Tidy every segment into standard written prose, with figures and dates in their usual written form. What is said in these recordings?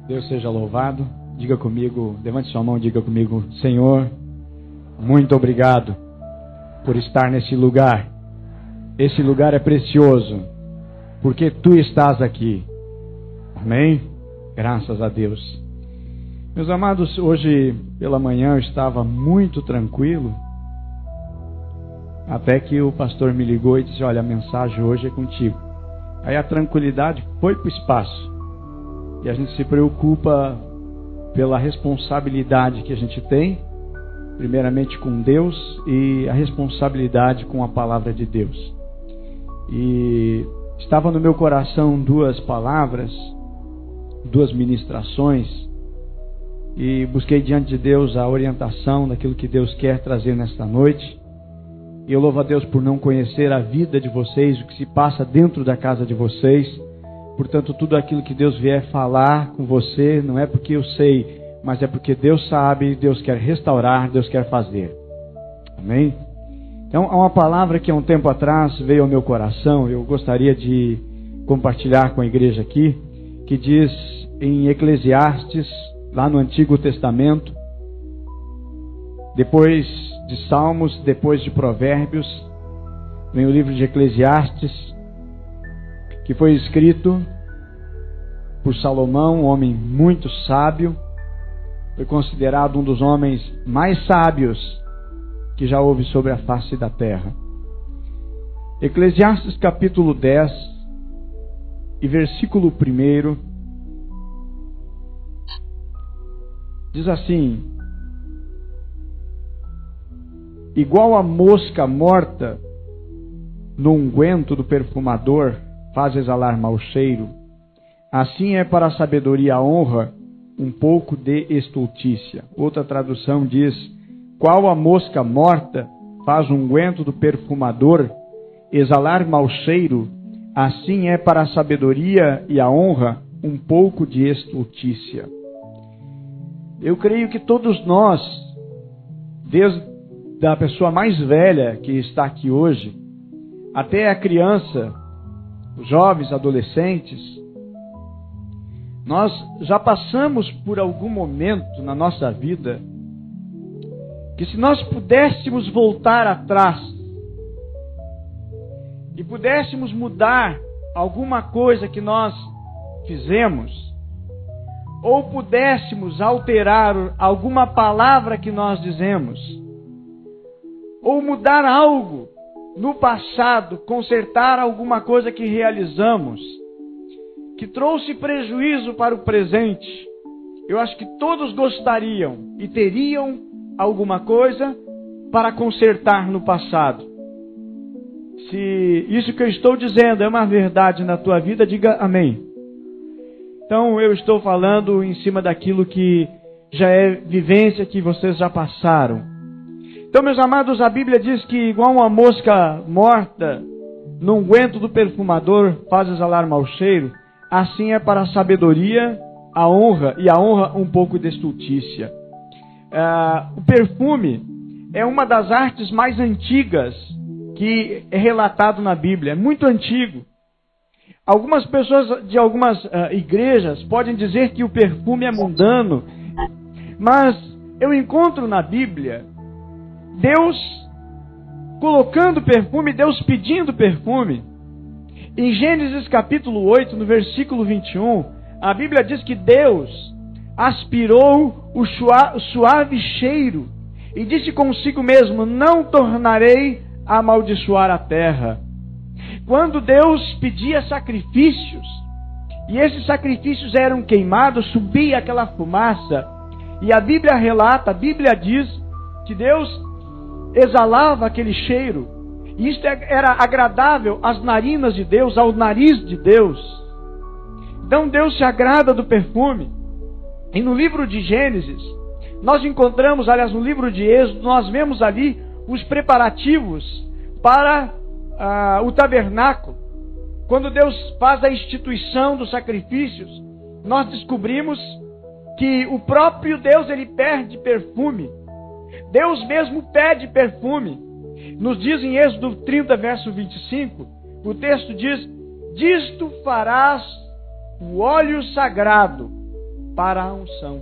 Deus seja louvado. Diga comigo, levante sua mão e diga comigo: Senhor, muito obrigado por estar nesse lugar. Esse lugar é precioso, porque Tu estás aqui. Amém? Graças a Deus. Meus amados, hoje pela manhã eu estava muito tranquilo, até que o pastor me ligou e disse: olha, a mensagem hoje é contigo. Aí a tranquilidade foi para o espaço. E a gente se preocupa pela responsabilidade que a gente tem, primeiramente com Deus, e a responsabilidade com a palavra de Deus. E estava no meu coração duas palavras, duas ministrações, e busquei diante de Deus a orientação daquilo que Deus quer trazer nesta noite. E eu louvo a Deus por não conhecer a vida de vocês, o que se passa dentro da casa de vocês. Portanto, tudo aquilo que Deus vier falar com você, não é porque eu sei, mas é porque Deus sabe, Deus quer restaurar, Deus quer fazer. Amém? Então, há uma palavra que há um tempo atrás veio ao meu coração, eu gostaria de compartilhar com a igreja aqui, que diz em Eclesiastes, lá no Antigo Testamento, depois de Salmos, depois de Provérbios, vem o livro de Eclesiastes, que foi escrito por Salomão, um homem muito sábio, foi considerado um dos homens mais sábios que já houve sobre a face da terra. Eclesiastes capítulo 10 e versículo 1 diz assim: igual a mosca morta no unguento do perfumador faz exalar mau cheiro, assim é para a sabedoria a honra um pouco de estultícia. Outra tradução diz: qual a mosca morta faz o unguento do perfumador exalar mau cheiro, assim é para a sabedoria e a honra um pouco de estultícia. Eu creio que todos nós, desde a pessoa mais velha que está aqui hoje, até a criança, os jovens, adolescentes, nós já passamos por algum momento na nossa vida que, se nós pudéssemos voltar atrás e pudéssemos mudar alguma coisa que nós fizemos, ou pudéssemos alterar alguma palavra que nós dizemos, ou mudar algo no passado, consertar alguma coisa que realizamos, que trouxe prejuízo para o presente, eu acho que todos gostariam e teriam alguma coisa para consertar no passado. Se isso que eu estou dizendo é uma verdade na tua vida, diga amém. Então eu estou falando em cima daquilo que já é vivência, que vocês já passaram. Então, meus amados, a Bíblia diz que igual uma mosca morta no unguento do perfumador faz exalar mau cheiro, assim é para a sabedoria a honra, e a honra um pouco de estultícia. O perfume é uma das artes mais antigas que é relatado na Bíblia, é muito antigo. Algumas pessoas de algumas igrejas podem dizer que o perfume é mundano, mas eu encontro na Bíblia Deus colocando perfume, Deus pedindo perfume. Em Gênesis capítulo 8, no versículo 21, a Bíblia diz que Deus aspirou o suave cheiro e disse consigo mesmo: não tornarei a amaldiçoar a terra. Quando Deus pedia sacrifícios, e esses sacrifícios eram queimados, subia aquela fumaça, e a Bíblia relata, a Bíblia diz que Deus exalava aquele cheiro, e isto era agradável às narinas de Deus, ao nariz de Deus. Então Deus se agrada do perfume. E no livro de Gênesis, nós encontramos, aliás, no livro de Êxodo, nós vemos ali os preparativos para o tabernáculo. Quando Deus faz a instituição dos sacrifícios, nós descobrimos que o próprio Deus, ele pede perfume. Deus mesmo pede perfume. Nos diz em Êxodo 30, verso 25, o texto diz: disto farás o óleo sagrado para a unção.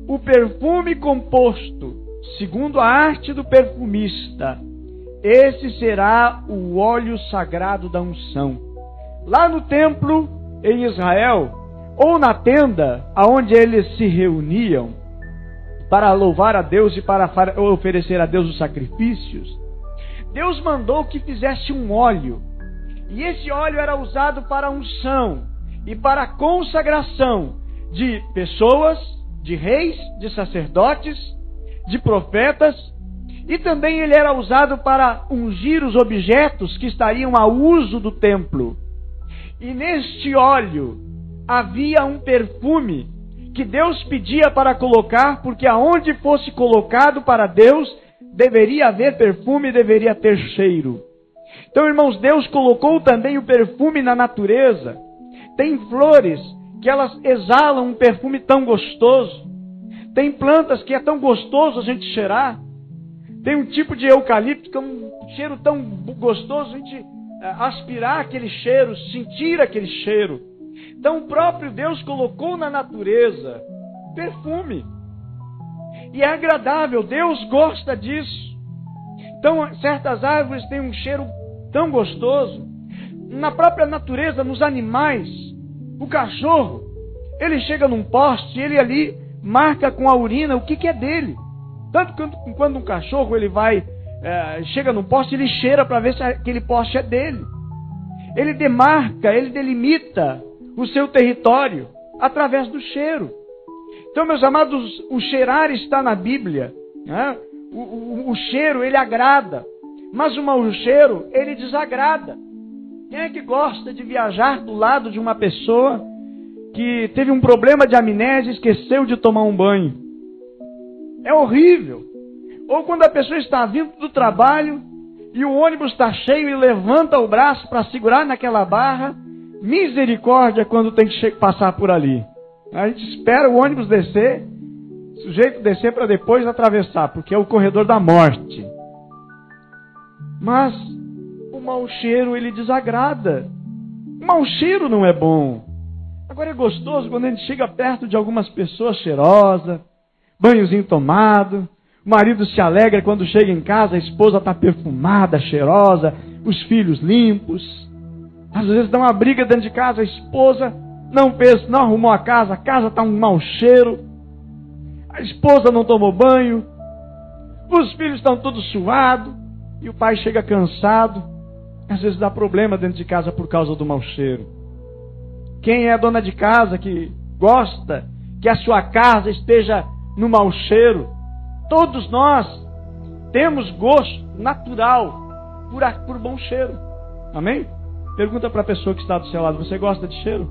O perfume composto, segundo a arte do perfumista, esse será o óleo sagrado da unção. Lá no templo, em Israel, ou na tenda, aonde eles se reuniam para louvar a Deus e para oferecer a Deus os sacrifícios, Deus mandou que fizesse um óleo. E esse óleo era usado para a unção e para a consagração de pessoas, de reis, de sacerdotes, de profetas, e também ele era usado para ungir os objetos que estariam a uso do templo. E neste óleo havia um perfume que Deus pedia para colocar, porque aonde fosse colocado para Deus, deveria haver perfume, deveria ter cheiro. Então, irmãos, Deus colocou também o perfume na natureza. Tem flores que elas exalam um perfume tão gostoso. Tem plantas que é tão gostoso a gente cheirar. Tem um tipo de eucalipto que é um cheiro tão gostoso a gente aspirar aquele cheiro, sentir aquele cheiro. Então o próprio Deus colocou na natureza perfume. E é agradável, Deus gosta disso. Então certas árvores têm um cheiro tão gostoso. Na própria natureza, nos animais, o cachorro, ele chega num poste e ele ali marca com a urina o que é dele. Tanto que quando um cachorro ele chega num poste, ele cheira para ver se aquele poste é dele. Ele demarca, ele delimita o seu território através do cheiro. Então, meus amados, o cheirar está na Bíblia, né? O cheiro, ele agrada, mas o mau cheiro, ele desagrada. Quem é que gosta de viajar do lado de uma pessoa que teve um problema de amnésia e esqueceu de tomar um banho? É horrível. Ou quando a pessoa está vindo do trabalho e o ônibus está cheio e levanta o braço para segurar naquela barra, misericórdia quando tem que passar por ali. A gente espera o ônibus descer, o sujeito descer para depois atravessar, porque é o corredor da morte. Mas o mau cheiro, ele desagrada. O mau cheiro não é bom. Agora é gostoso quando a gente chega perto de algumas pessoas cheirosas, banhozinho tomado, o marido se alegra quando chega em casa, a esposa está perfumada, cheirosa, os filhos limpos. Às vezes dá uma briga dentro de casa, a esposa não arrumou a casa está um mau cheiro, a esposa não tomou banho, os filhos estão todos suados, e o pai chega cansado. Às vezes dá problema dentro de casa por causa do mau cheiro. Quem é dona de casa que gosta que a sua casa esteja no mau cheiro? Todos nós temos gosto natural por bom cheiro. Amém? Pergunta para a pessoa que está do seu lado: você gosta de cheiro?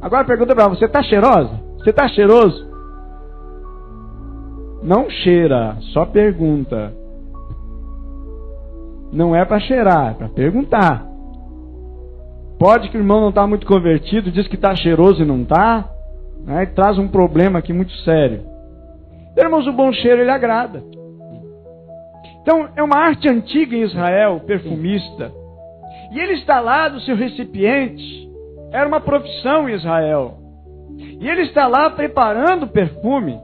Agora pergunta para ela: você está cheirosa? Você está cheiroso? Não cheira, só pergunta. Não é para cheirar, é para perguntar. Pode que o irmão não está muito convertido, diz que está cheiroso e não está, né? E traz um problema aqui muito sério. Irmãos, o bom cheiro, ele agrada. Então, é uma arte antiga em Israel, perfumista. E ele está lá do seu recipiente. Era uma profissão em Israel. E ele está lá preparando o perfume,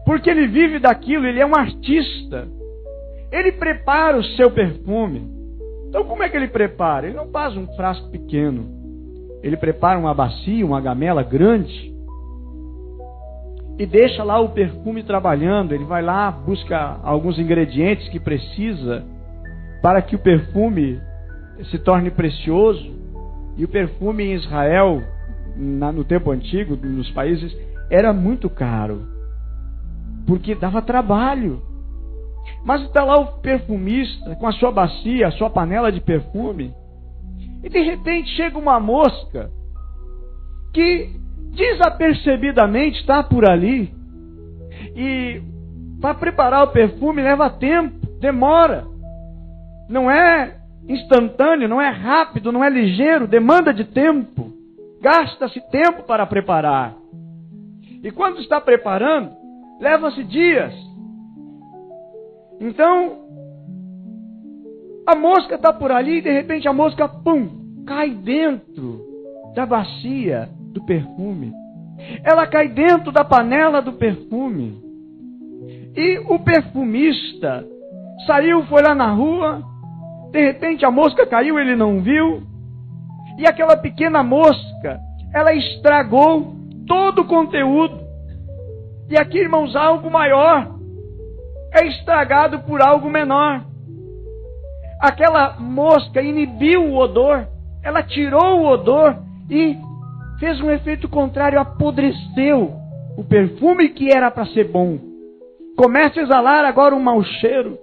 porque ele vive daquilo, ele é um artista. Ele prepara o seu perfume. Então, como é que ele prepara? Ele não faz um frasco pequeno. Ele prepara uma bacia, uma gamela grande, e deixa lá o perfume trabalhando. Ele vai lá, busca alguns ingredientes que precisa para que o perfume se torne precioso. E o perfume em Israel, no tempo antigo, nos países, era muito caro, porque dava trabalho. Mas está lá o perfumista com a sua bacia, a sua panela de perfume, e de repente chega uma mosca que desapercebidamente está por ali, e para preparar o perfume leva tempo, demora, não é instantâneo, não é rápido, não é ligeiro, demanda de tempo, gasta-se tempo para preparar. E quando está preparando, leva-se dias. Então, a mosca está por ali e de repente a mosca, pum, cai dentro da bacia do perfume. Ela cai dentro da panela do perfume. E o perfumista saiu, foi lá na rua, de repente a mosca caiu, ele não viu. E aquela pequena mosca, ela estragou todo o conteúdo. E aqui, irmãos, algo maior é estragado por algo menor. Aquela mosca inibiu o odor, ela tirou o odor e fez um efeito contrário, apodreceu o perfume que era para ser bom. Começa a exalar agora um mau cheiro.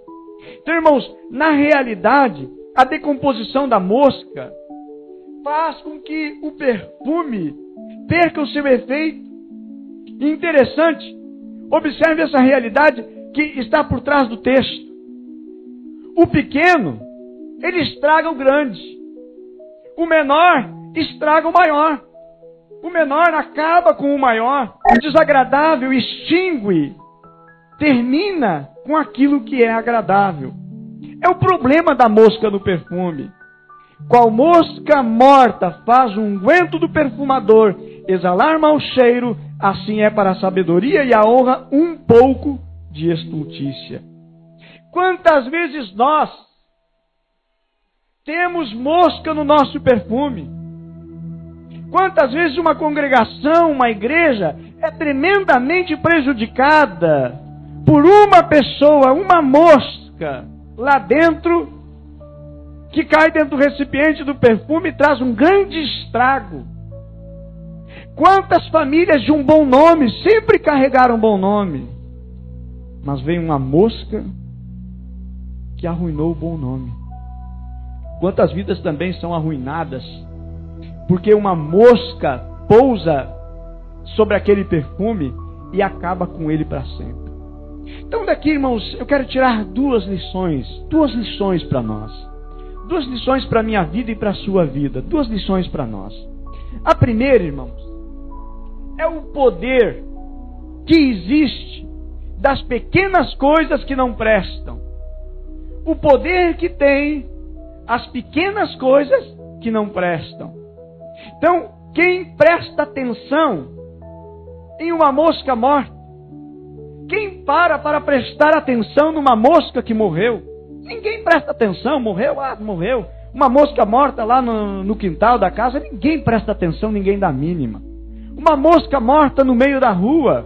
Então, irmãos, na realidade, a decomposição da mosca faz com que o perfume perca o seu efeito. E interessante, observe essa realidade que está por trás do texto. O pequeno, ele estraga o grande. O menor estraga o maior. O menor acaba com o maior. O desagradável extingue, termina com aquilo que é agradável. É o problema da mosca no perfume. Qual mosca morta faz o unguento do perfumador exalar mau cheiro, assim é para a sabedoria e a honra um pouco de estultícia. Quantas vezes nós temos mosca no nosso perfume? Quantas vezes uma congregação, uma igreja é tremendamente prejudicada por uma pessoa, uma mosca lá dentro, que cai dentro do recipiente do perfume e traz um grande estrago. Quantas famílias de um bom nome sempre carregaram um bom nome, mas veio uma mosca que arruinou o bom nome. Quantas vidas também são arruinadas porque uma mosca pousa sobre aquele perfume e acaba com ele para sempre. Então daqui, irmãos, eu quero tirar duas lições para nós. Duas lições para a minha vida e para a sua vida. Duas lições para nós. A primeira, irmãos, é o poder que existe das pequenas coisas que não prestam. O poder que tem as pequenas coisas que não prestam. Então, quem presta atenção em uma mosca morta, quem para prestar atenção numa mosca que morreu? Ninguém presta atenção, morreu. Uma mosca morta lá no quintal da casa, ninguém presta atenção, ninguém dá mínima. Uma mosca morta no meio da rua,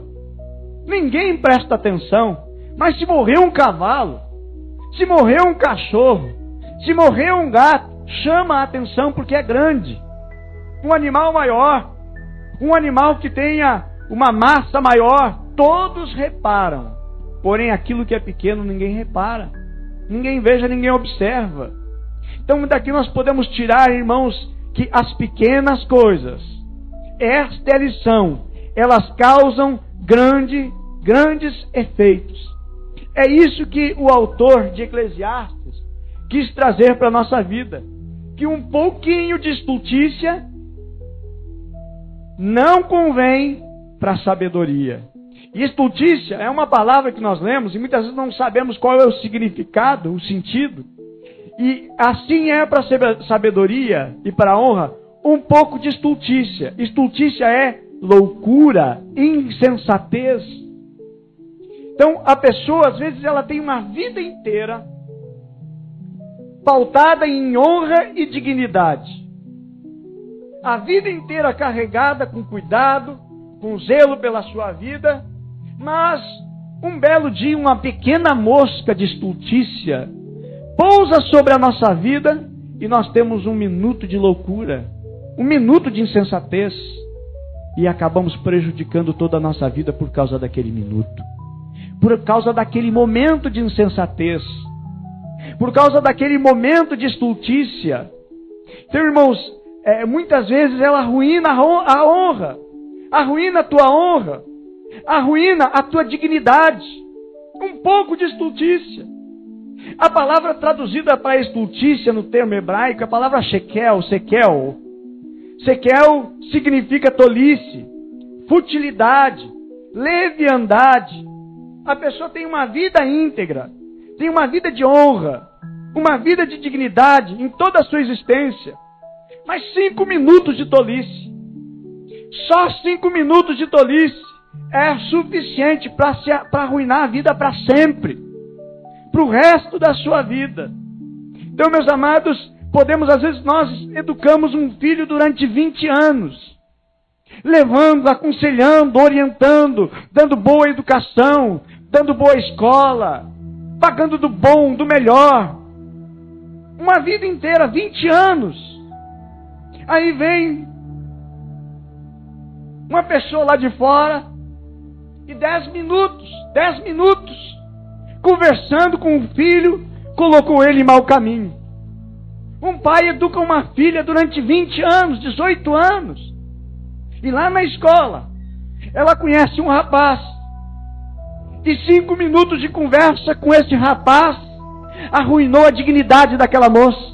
ninguém presta atenção. Mas se morreu um cavalo, se morreu um cachorro, se morreu um gato, chama a atenção porque é grande. Um animal maior, um animal que tenha uma massa maior, todos reparam. Porém, aquilo que é pequeno, ninguém repara. Ninguém veja, ninguém observa. Então, daqui nós podemos tirar, irmãos, que as pequenas coisas, esta é a lição, elas causam grandes efeitos. É isso que o autor de Eclesiastes quis trazer para a nossa vida. Que um pouquinho de estultícia não convém para a sabedoria. E estultícia é uma palavra que nós lemos e muitas vezes não sabemos qual é o significado, o sentido. E assim é para a sabedoria e para a honra um pouco de estultícia. Estultícia é loucura, insensatez. Então a pessoa às vezes ela tem uma vida inteira pautada em honra e dignidade. A vida inteira carregada com cuidado, com zelo pela sua vida, mas um belo dia uma pequena mosca de estultícia pousa sobre a nossa vida e nós temos um minuto de loucura, um minuto de insensatez e acabamos prejudicando toda a nossa vida por causa daquele minuto, por causa daquele momento de insensatez, por causa daquele momento de estultícia. Então, irmãos, muitas vezes ela arruína a honra, arruína a tua honra, arruína a tua dignidade. Um pouco de estultícia. A palavra traduzida para estultícia no termo hebraico é a palavra sekel. Sekel significa tolice, futilidade, leviandade. A pessoa tem uma vida íntegra, tem uma vida de honra, uma vida de dignidade em toda a sua existência. Mas 5 minutos de tolice, Só 5 minutos de tolice é suficiente para arruinar a vida para sempre, para o resto da sua vida. Então, meus amados, às vezes nós educamos um filho durante 20 anos, levando, aconselhando, orientando, dando boa educação, dando boa escola, pagando do bom, do melhor. Uma vida inteira, 20 anos. Aí vem uma pessoa lá de fora e 10 minutos, conversando com o filho, colocou ele em mau caminho. Um pai educa uma filha durante 20 anos, 18 anos. E lá na escola, ela conhece um rapaz. E 5 minutos de conversa com esse rapaz arruinou a dignidade daquela moça.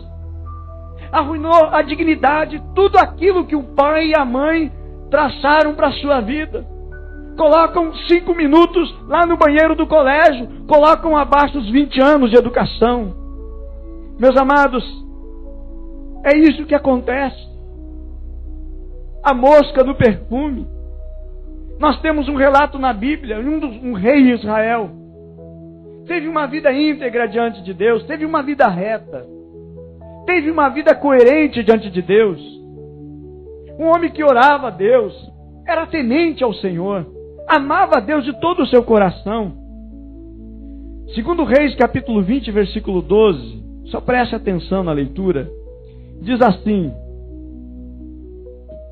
Arruinou a dignidade, tudo aquilo que o pai e a mãe traçaram para a sua vida. Colocam 5 minutos lá no banheiro do colégio, colocam abaixo os 20 anos de educação. Meus amados, é isso que acontece. A mosca no perfume. Nós temos um relato na Bíblia, um rei de Israel. Teve uma vida íntegra diante de Deus, teve uma vida reta, teve uma vida coerente diante de Deus. Um homem que orava a Deus, era temente ao Senhor, amava a Deus de todo o seu coração. Segundo Reis, capítulo 20, versículo 12, só preste atenção na leitura, diz assim: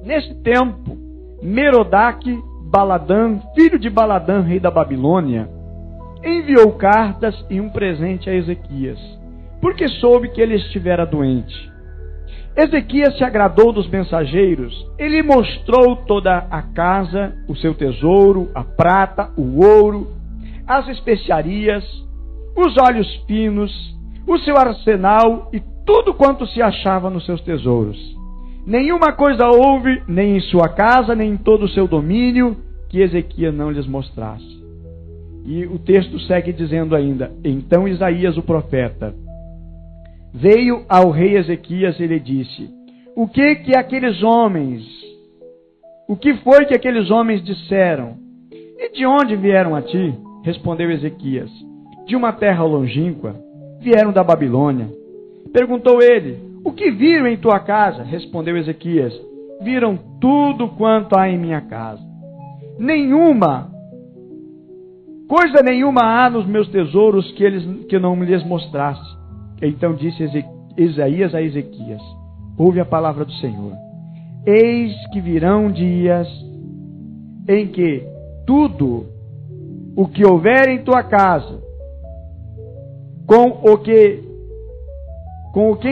nesse tempo, Merodach-Baladã, filho de Baladã, rei da Babilônia, enviou cartas e um presente a Ezequias, porque soube que ele estivera doente. Ezequias se agradou dos mensageiros, ele mostrou toda a casa, o seu tesouro, a prata, o ouro, as especiarias, os óleos finos, o seu arsenal e tudo quanto se achava nos seus tesouros. Nenhuma coisa houve, nem em sua casa, nem em todo o seu domínio, que Ezequias não lhes mostrasse. E o texto segue dizendo ainda: então Isaías o profeta veio ao rei Ezequias e lhe disse: o que foi que aqueles homens disseram? E de onde vieram a ti? Respondeu Ezequias: de uma terra longínqua, vieram da Babilônia. Perguntou ele: o que viram em tua casa? Respondeu Ezequias: viram tudo quanto há em minha casa. Coisa nenhuma há nos meus tesouros que não me lhes mostrasse. Então disse Isaías a Ezequias: ouve a palavra do Senhor. Eis que virão dias em que tudo o que houver em tua casa, com o que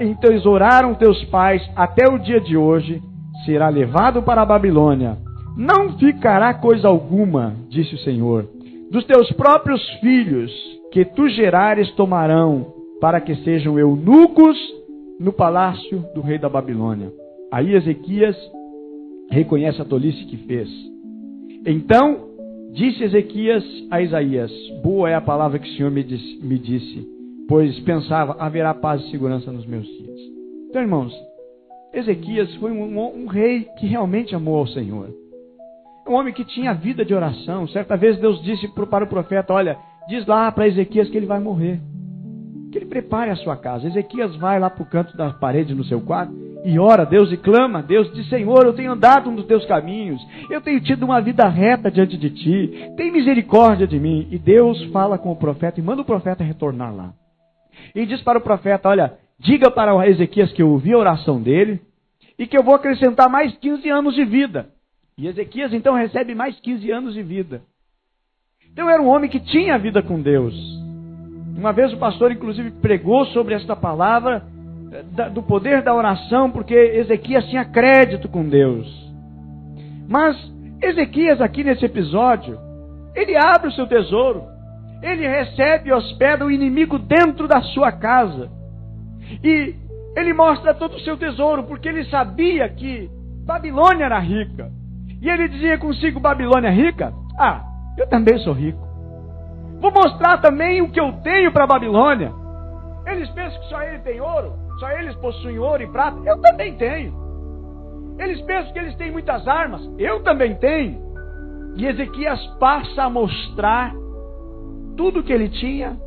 entesouraram teus pais até o dia de hoje, será levado para a Babilônia. Não ficará coisa alguma, disse o Senhor. Dos teus próprios filhos que tu gerares tomarão, para que sejam eunucos no palácio do rei da Babilônia. Aí Ezequias reconhece a tolice que fez. Então disse Ezequias a Isaías: boa é a palavra que o Senhor me disse, pois pensava, haverá paz e segurança nos meus dias. Então, irmãos, Ezequias foi um rei que realmente amou ao Senhor. Um homem que tinha vida de oração. Certa vez Deus disse para o profeta: olha, diz lá para Ezequias que ele vai morrer, que ele prepare a sua casa. Ezequias vai lá para o canto da parede no seu quarto e ora a Deus e clama a Deus, diz: Senhor, eu tenho andado nos teus caminhos, eu tenho tido uma vida reta diante de ti, tem misericórdia de mim. E Deus fala com o profeta e manda o profeta retornar lá. E diz para o profeta: olha, diga para o Ezequias que eu ouvi a oração dele e que eu vou acrescentar mais 15 anos de vida. E Ezequias então recebe mais 15 anos de vida. Então era um homem que tinha vida com Deus. Uma vez o pastor inclusive pregou sobre esta palavra do poder da oração, porque Ezequias tinha crédito com Deus. Mas Ezequias aqui nesse episódio, ele abre o seu tesouro, ele recebe e hospeda o inimigo dentro da sua casa. E ele mostra todo o seu tesouro, porque ele sabia que Babilônia era rica. E ele dizia consigo: Babilônia é rica? Ah, eu também sou rico. Vou mostrar também o que eu tenho para Babilônia. Eles pensam que só ele tem ouro, só eles possuem ouro e prata. Eu também tenho. Eles pensam que eles têm muitas armas. Eu também tenho. E Ezequias passa a mostrar tudo que ele tinha,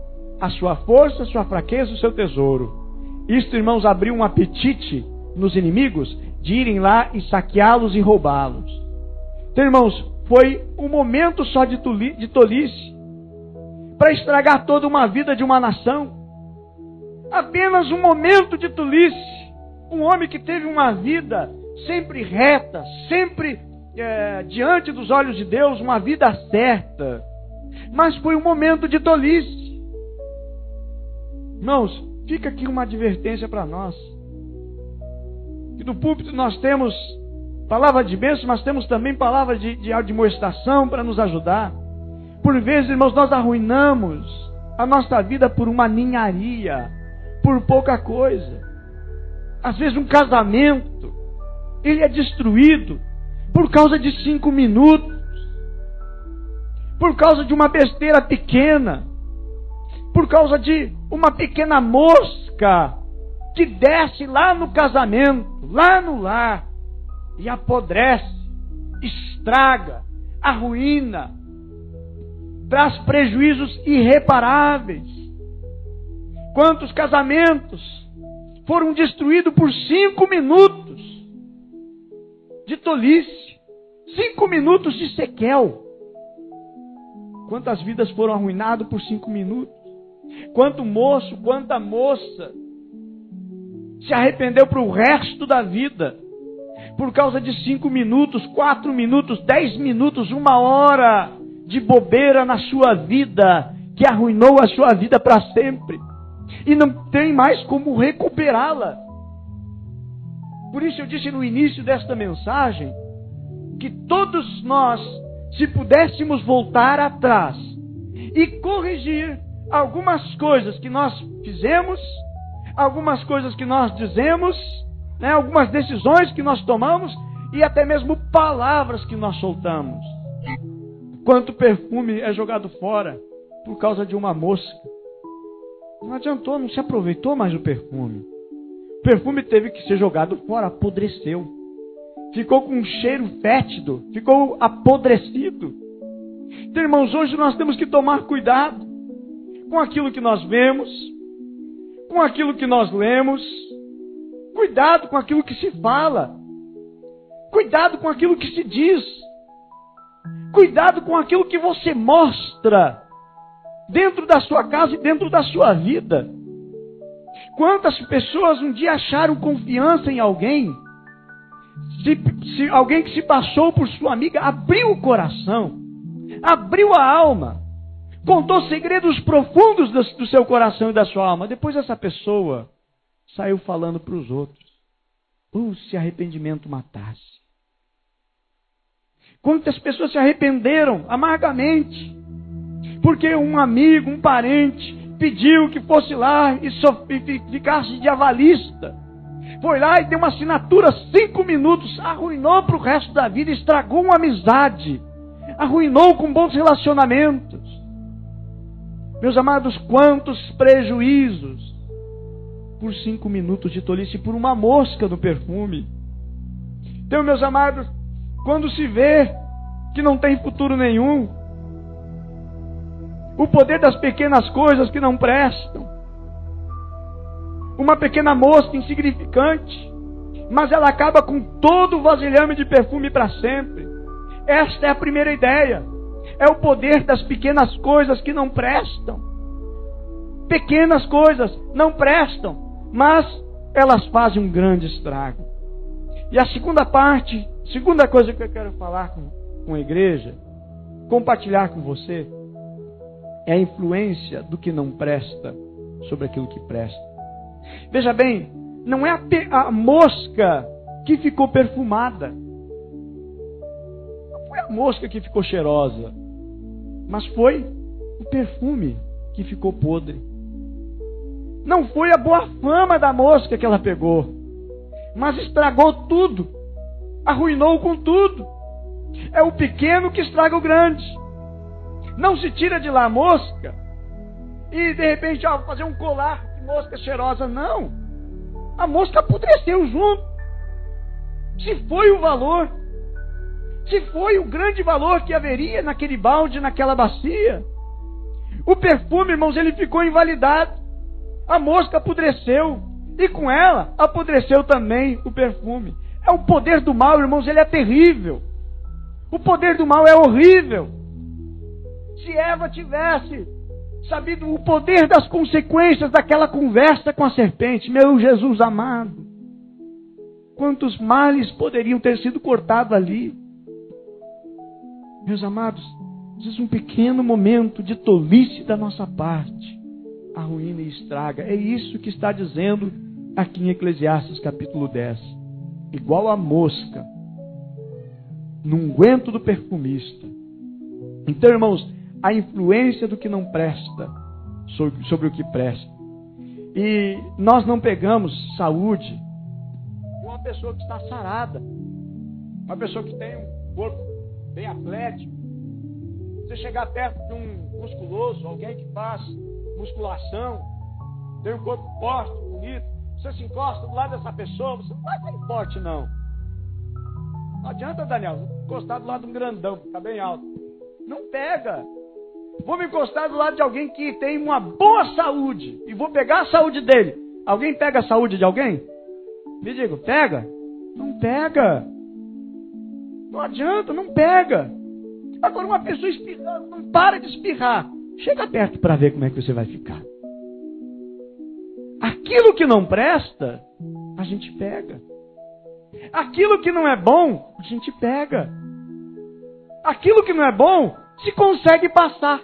a sua força, a sua fraqueza, o seu tesouro. Isto, irmãos, abriu um apetite nos inimigos de irem lá e saqueá-los e roubá-los. Então, irmãos, foi um momento só de tolice para estragar toda uma vida de uma nação. Apenas um momento de tolice. Um homem que teve uma vida sempre reta, sempre diante dos olhos de Deus, uma vida certa. Mas foi um momento de tolice. Irmãos, fica aqui uma advertência para nós. Que do púlpito nós temos palavra de bênção, mas temos também palavra de admoestação para nos ajudar. Por vezes, irmãos, nós arruinamos a nossa vida por uma ninharia, por pouca coisa. Às vezes um casamento, ele é destruído por causa de 5 minutos, por causa de uma besteira pequena, por causa de uma pequena mosca que desce lá no casamento, lá no lar, e apodrece, estraga, arruína, traz prejuízos irreparáveis. Quantos casamentos foram destruídos por 5 minutos de tolice, 5 minutos de sequel? Quantas vidas foram arruinadas por 5 minutos? Quanto moço, quanta moça se arrependeu para o resto da vida por causa de 5 minutos, 4 minutos, 10 minutos, 1 hora de bobeira na sua vida, que arruinou a sua vida para sempre e não tem mais como recuperá-la. Por isso eu disse no início desta mensagem que todos nós, se pudéssemos voltar atrás e corrigir algumas coisas que nós fizemos, algumas coisas que nós dizemos, algumas decisões que nós tomamos e até mesmo palavras que nós soltamos. Quanto perfume é jogado fora por causa de uma mosca. Não adiantou, não se aproveitou mais o perfume. O perfume teve que ser jogado fora, apodreceu. Ficou com um cheiro fétido, ficou apodrecido. Então, irmãos, hoje nós temos que tomar cuidado com aquilo que nós vemos, com aquilo que nós lemos. Cuidado com aquilo que se fala. Cuidado com aquilo que se diz. Cuidado com aquilo que você mostra dentro da sua casa e dentro da sua vida. Quantas pessoas um dia acharam confiança em alguém? Se alguém que se passou por sua amiga abriu o coração, abriu a alma, contou segredos profundos do seu coração e da sua alma. Depois essa pessoa saiu falando para os outros. Se arrependimento matasse. Quantas pessoas se arrependeram amargamente, porque um amigo, um parente, pediu que fosse lá e ficasse de avalista. Foi lá e deu uma assinatura 5 minutos, arruinou para o resto da vida, estragou uma amizade, arruinou com bons relacionamentos. Meus amados, quantos prejuízos por 5 minutos de tolice, por uma mosca no perfume. Então, meus amados, quando se vê que não tem futuro nenhum, o poder das pequenas coisas que não prestam, uma pequena mosca insignificante, mas ela acaba com todo o vasilhame de perfume para sempre. Esta é a primeira ideia. É o poder das pequenas coisas que não prestam. Pequenas coisas não prestam, mas elas fazem um grande estrago. E a segunda parte, segunda coisa que eu quero falar com a igreja, compartilhar com você, é a influência do que não presta sobre aquilo que presta. Veja bem, não é a mosca que ficou perfumada, não foi a mosca que ficou cheirosa, mas foi o perfume que ficou podre. Não foi a boa fama da mosca que ela pegou, mas estragou tudo, arruinou com tudo. É o pequeno que estraga o grande. Não se tira de lá a mosca e de repente vou fazer um colar de mosca cheirosa. Não, a mosca apodreceu junto. Se foi o valor, se foi o grande valor que haveria naquele balde, naquela bacia. O perfume, irmãos, ele ficou invalidado. A mosca apodreceu. E com ela, apodreceu também o perfume. É o poder do mal, irmãos, ele é terrível. O poder do mal é horrível. Se Eva tivesse sabido o poder das consequências daquela conversa com a serpente, meu Jesus amado, quantos males poderiam ter sido cortados ali. Meus amados, às vezes um pequeno momento de tolice da nossa parte arruína e estraga. É isso que está dizendo aqui em Eclesiastes capítulo 10. Igual a mosca no unguento do perfumista. Então, irmãos, a influência do que não presta sobre o que presta. E nós não pegamos saúde de uma pessoa que está sarada, uma pessoa que tem um corpo bem atlético. Você chegar perto de um musculoso, alguém que faz musculação, tem um corpo forte, bonito, você se encosta do lado dessa pessoa, você não vai bem forte, não. Não adianta, Daniel, encostar do lado de um grandão, que está bem alto. Não pega. Vou me encostar do lado de alguém que tem uma boa saúde e vou pegar a saúde dele. Alguém pega a saúde de alguém? Me diga, pega? Não pega. Não adianta, não pega. Agora uma pessoa espirrando, não para de espirrar. Chega perto para ver como é que você vai ficar. Aquilo que não presta, a gente pega. Aquilo que não é bom, a gente pega. Aquilo que não é bom, se consegue passar.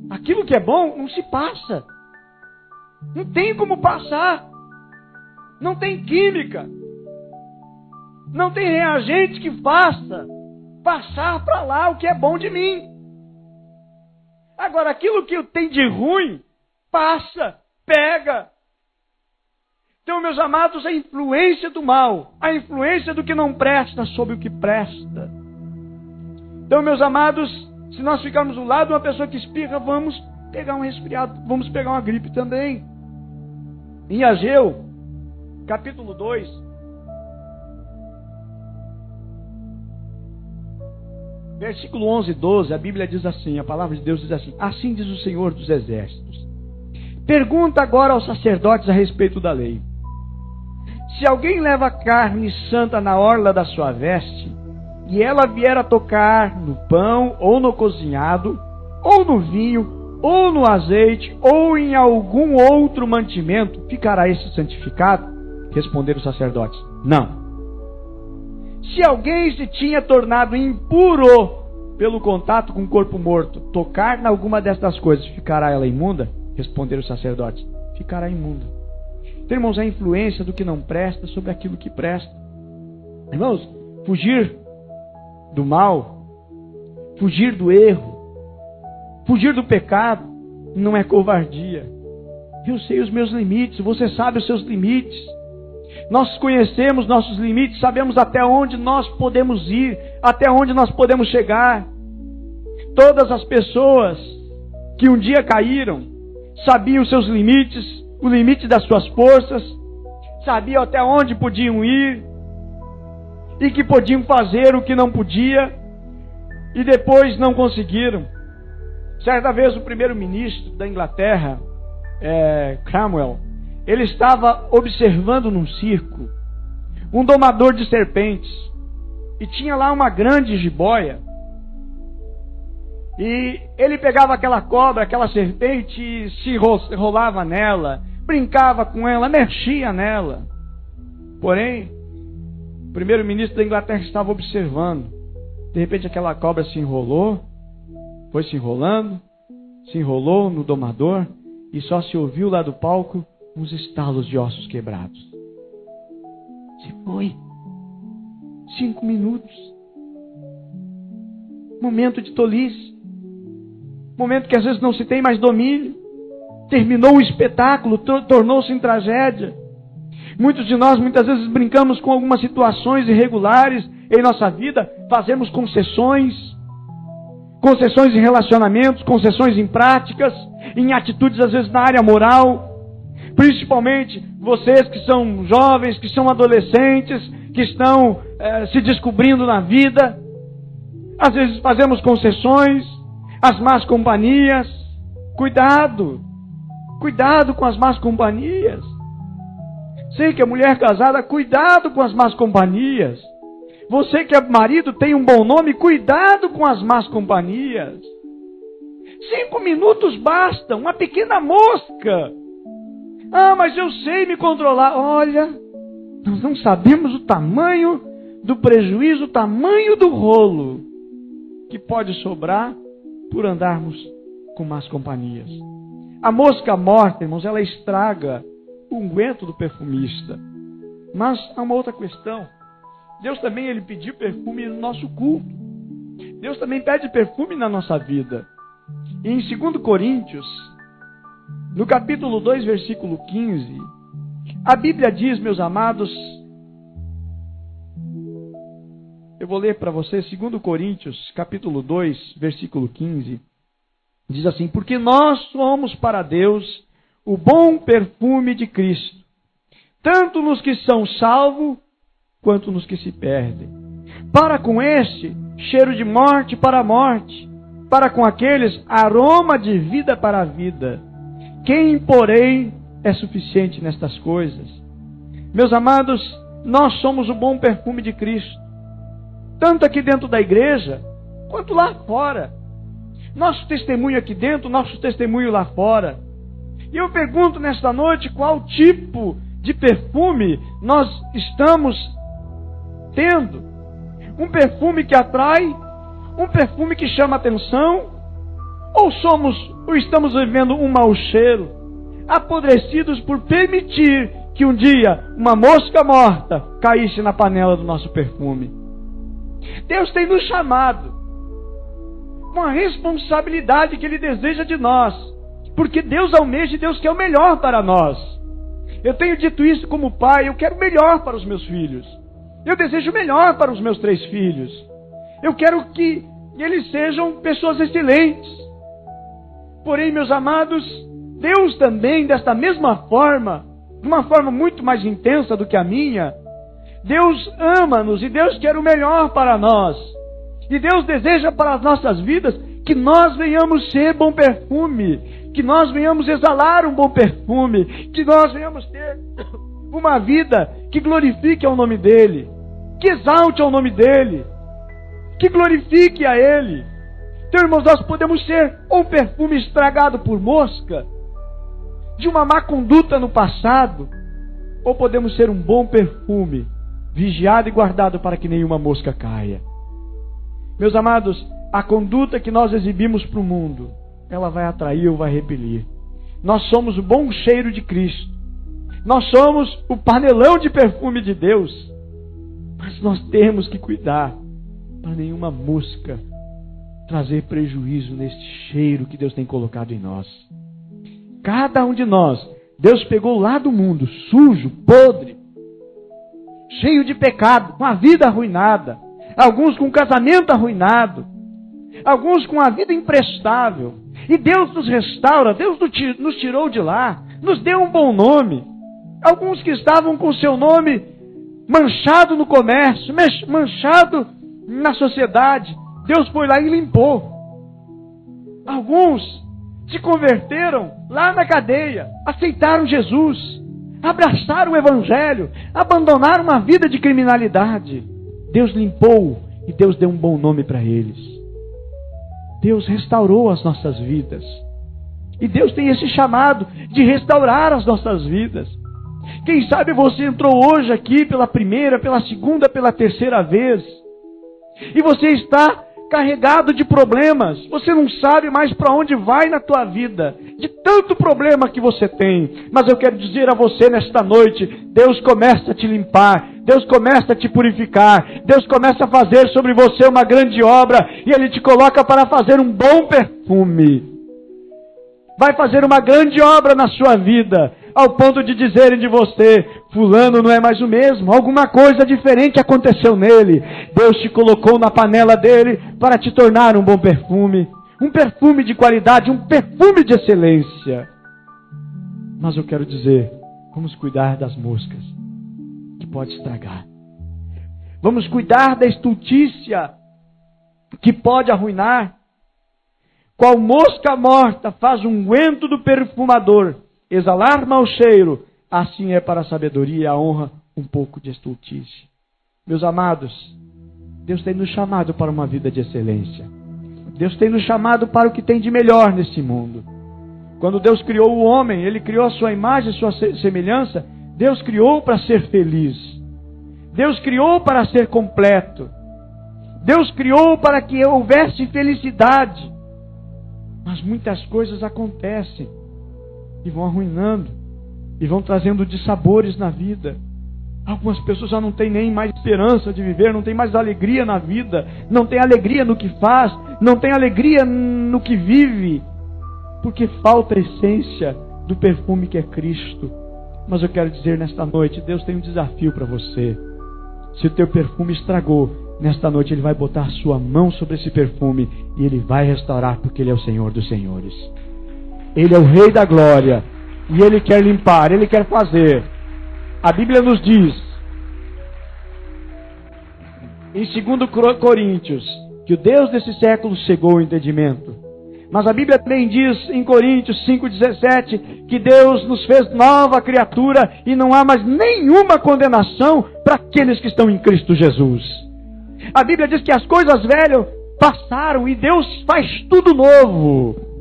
Aquilo que é bom, não se passa. Não tem como passar. Não tem química. Não tem reagente que faça passar para lá o que é bom de mim. Agora, aquilo que tem de ruim, passa, pega. Então, meus amados, a influência do mal, a influência do que não presta sobre o que presta. Então, meus amados, se nós ficarmos do lado de uma pessoa que espirra, vamos pegar um resfriado, vamos pegar uma gripe também. Em Ageu, capítulo 2, versículo 11 e 12, a Bíblia diz assim, a palavra de Deus diz assim: assim diz o Senhor dos Exércitos. Pergunta agora aos sacerdotes a respeito da lei. Se alguém leva carne santa na orla da sua veste, e ela vier a tocar no pão, ou no cozinhado, ou no vinho, ou no azeite, ou em algum outro mantimento, ficará esse santificado? Responderam os sacerdotes: não. Se alguém se tinha tornado impuro pelo contato com o corpo morto, tocar em alguma destas coisas, ficará ela imunda? Responderam os sacerdotes: ficará imunda. Então, irmãos, a influência do que não presta sobre aquilo que presta. Irmãos, fugir do mal, fugir do erro, fugir do pecado, não é covardia. Eu sei os meus limites, você sabe os seus limites. Nós conhecemos nossos limites, sabemos até onde nós podemos ir, até onde nós podemos chegar. Todas as pessoas que um dia caíram, sabiam os seus limites, o limite das suas forças, sabiam até onde podiam ir, e que podiam fazer o que não podia, e depois não conseguiram. Certa vez o primeiro-ministro da Inglaterra, Cromwell, ele estava observando num circo um domador de serpentes, e tinha lá uma grande jiboia, e ele pegava aquela cobra, aquela serpente, e se rolava nela, brincava com ela, mexia nela. Porém, o primeiro-ministro da Inglaterra estava observando. De repente aquela cobra se enrolou, foi se enrolando, se enrolou no domador, e só se ouviu lá do palco uns estalos de ossos quebrados. Se foi. 5 minutos. Momento de tolice. Momento que às vezes não se tem mais domínio. Terminou o espetáculo, tornou-se em tragédia. Muitos de nós muitas vezes brincamos com algumas situações irregulares em nossa vida, fazemos concessões em relacionamentos, concessões em práticas, em atitudes às vezes na área moral, principalmente vocês que são jovens, que são adolescentes, que estão se descobrindo na vida. Às vezes fazemos concessões, as más companhias. Cuidado com as más companhias. Sei que é mulher casada, cuidado com as más companhias. Você que é marido, tem um bom nome, cuidado com as más companhias. 5 minutos bastam, uma pequena mosca. Ah, mas eu sei me controlar. Olha, nós não sabemos o tamanho do prejuízo, o tamanho do rolo que pode sobrar por andarmos com más companhias. A mosca morta, irmãos, ela estraga o unguento do perfumista. Mas há uma outra questão. Deus também ele pediu perfume no nosso culto. Deus também pede perfume na nossa vida. E em 2 Coríntios, no capítulo 2, versículo 15, a Bíblia diz, meus amados, eu vou ler para vocês 2 Coríntios, capítulo 2, versículo 15, diz assim: porque nós somos para Deus o bom perfume de Cristo, tanto nos que são salvos, quanto nos que se perdem. Para com este, cheiro de morte para a morte, para com aqueles, aroma de vida para a vida. Quem, porém, é suficiente nestas coisas? Meus amados, nós somos o bom perfume de Cristo, tanto aqui dentro da igreja, quanto lá fora. Nosso testemunho aqui dentro, nosso testemunho lá fora. E eu pergunto nesta noite, qual tipo de perfume nós estamos tendo? Um perfume que atrai? Um perfume que chama atenção? Ou estamos vivendo um mau cheiro, apodrecidos por permitir que um dia uma mosca morta caísse na panela do nosso perfume? Deus tem nos chamado com a responsabilidade que Ele deseja de nós, porque Deus almeja e Deus quer o melhor para nós. Eu tenho dito isso como pai, eu quero o melhor para os meus filhos. Eu desejo o melhor para os meus 3 filhos. Eu quero que eles sejam pessoas excelentes. Porém, meus amados, Deus também, desta mesma forma, de uma forma muito mais intensa do que a minha, Deus ama-nos e Deus quer o melhor para nós. E Deus deseja para as nossas vidas que nós venhamos ser bom perfume, que nós venhamos exalar um bom perfume, que nós venhamos ter uma vida que glorifique ao nome dEle, que exalte ao nome dEle, que glorifique a Ele. Então, irmãos, nós podemos ser um perfume estragado por mosca, de uma má conduta no passado, ou podemos ser um bom perfume, vigiado e guardado para que nenhuma mosca caia. Meus amados, a conduta que nós exibimos para o mundo, ela vai atrair ou vai repelir. Nós somos o bom cheiro de Cristo. Nós somos o panelão de perfume de Deus. Mas nós temos que cuidar para nenhuma mosca trazer prejuízo neste cheiro que Deus tem colocado em nós. Cada um de nós, Deus pegou lá do mundo, sujo, podre, cheio de pecado, com a vida arruinada, alguns com o casamento arruinado, alguns com a vida imprestável. E Deus nos restaura, Deus nos tirou de lá, nos deu um bom nome. Alguns que estavam com seu nome manchado no comércio, manchado na sociedade, Deus foi lá e limpou. Alguns se converteram lá na cadeia, aceitaram Jesus, abraçaram o Evangelho, abandonaram uma vida de criminalidade. Deus limpou e Deus deu um bom nome para eles. Deus restaurou as nossas vidas. E Deus tem esse chamado de restaurar as nossas vidas. Quem sabe você entrou hoje aqui pela primeira, pela segunda, pela terceira vez, e você está carregado de problemas. Você não sabe mais para onde vai na tua vida, de tanto problema que você tem. Mas eu quero dizer a você nesta noite, Deus começa a te limpar, Deus começa a te purificar, Deus começa a fazer sobre você uma grande obra, e Ele te coloca para fazer um bom perfume. Vai fazer uma grande obra na sua vida, ao ponto de dizerem de você, fulano não é mais o mesmo, alguma coisa diferente aconteceu nele. Deus te colocou na panela dele para te tornar um bom perfume, um perfume de qualidade, um perfume de excelência. Mas eu quero dizer, Vamos cuidar das moscas, que pode estragar. Vamos cuidar da estultícia, que pode arruinar. Qual mosca morta faz unguento do perfumador exalar mau cheiro, assim é para a sabedoria e a honra um pouco de estultícia. Meus amados, Deus tem nos chamado para uma vida de excelência. Deus tem nos chamado para o que tem de melhor nesse mundo. Quando Deus criou o homem, Ele criou a sua imagem e sua semelhança. Deus criou para ser feliz. Deus criou para ser completo. Deus criou para que houvesse felicidade. Mas muitas coisas acontecem e vão arruinando e vão trazendo dissabores na vida. Algumas pessoas já não têm nem mais esperança de viver, não têm mais alegria na vida, não têm alegria no que faz, não têm alegria no que vive, porque falta a essência do perfume que é Cristo. Mas eu quero dizer nesta noite, Deus tem um desafio para você. Se o teu perfume estragou, nesta noite Ele vai botar a sua mão sobre esse perfume e Ele vai restaurar, porque Ele é o Senhor dos Senhores. Ele é o Rei da Glória e Ele quer limpar, Ele quer fazer. A Bíblia nos diz, em 2 Coríntios, que o Deus desse século cegou o entendimento. Mas a Bíblia também diz em Coríntios 5,17 que Deus nos fez nova criatura e não há mais nenhuma condenação para aqueles que estão em Cristo Jesus. A Bíblia diz que as coisas velhas passaram e Deus faz tudo novo.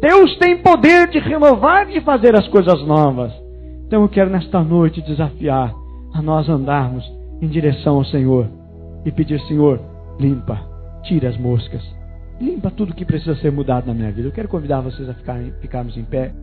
Deus tem poder de renovar e de fazer as coisas novas. Então eu quero nesta noite desafiar a nós andarmos em direção ao Senhor e pedir: Senhor, limpa, tira as moscas, limpa tudo que precisa ser mudado na minha vida. Eu quero convidar vocês a ficarmos em pé.